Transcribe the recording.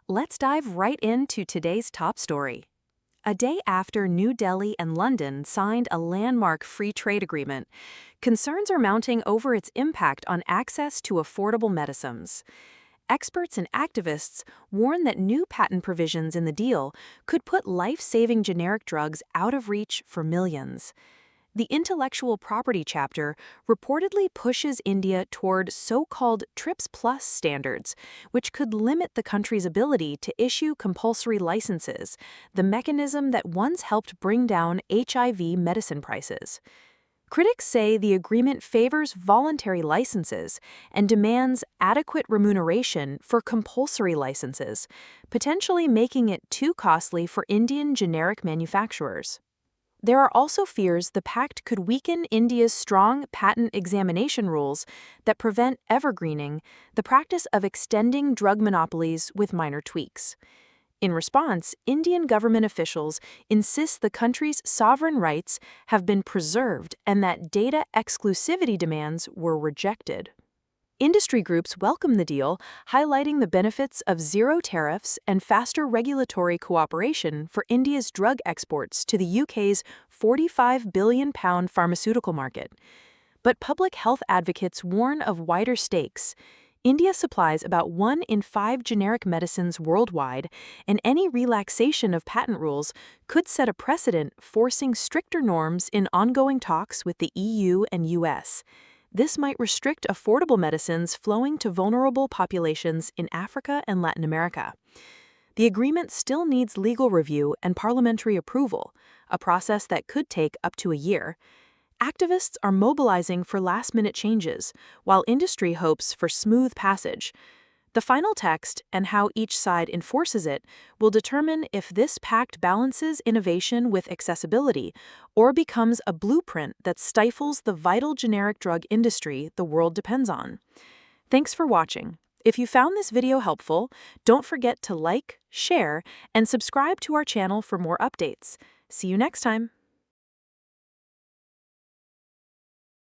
Let's dive right into today's top story. A day after New Delhi and London signed a landmark free trade agreement, concerns are mounting over its impact on access to affordable medicines. Experts and activists warn that new patent provisions in the deal could put life-saving generic drugs out of reach for millions. The intellectual property chapter reportedly pushes India toward so-called TRIPS Plus standards, which could limit the country's ability to issue compulsory licenses, the mechanism that once helped bring down HIV medicine prices. Critics say the agreement favors voluntary licenses and demands adequate remuneration for compulsory licenses, potentially making it too costly for Indian generic manufacturers. There are also fears the pact could weaken India's strong patent examination rules that prevent evergreening, the practice of extending drug monopolies with minor tweaks. In response, Indian government officials insist the country's sovereign rights have been preserved and that data exclusivity demands were rejected. Industry groups welcome the deal, highlighting the benefits of zero tariffs and faster regulatory cooperation for India's drug exports to the UK's £45 billion pharmaceutical market. But public health advocates warn of wider stakes. India supplies about 1 in 5 generic medicines worldwide, and any relaxation of patent rules could set a precedent forcing stricter norms in ongoing talks with the EU and US. This might restrict affordable medicines flowing to vulnerable populations in Africa and Latin America. The agreement still needs legal review and parliamentary approval, a process that could take up to a year. Activists are mobilizing for last-minute changes, while industry hopes for smooth passage. The final text and how each side enforces it will determine if this pact balances innovation with accessibility or becomes a blueprint that stifles the vital generic drug industry the world depends on. Thanks for watching. If you found this video helpful, don't forget to like, share, and subscribe to our channel for more updates. See you next time.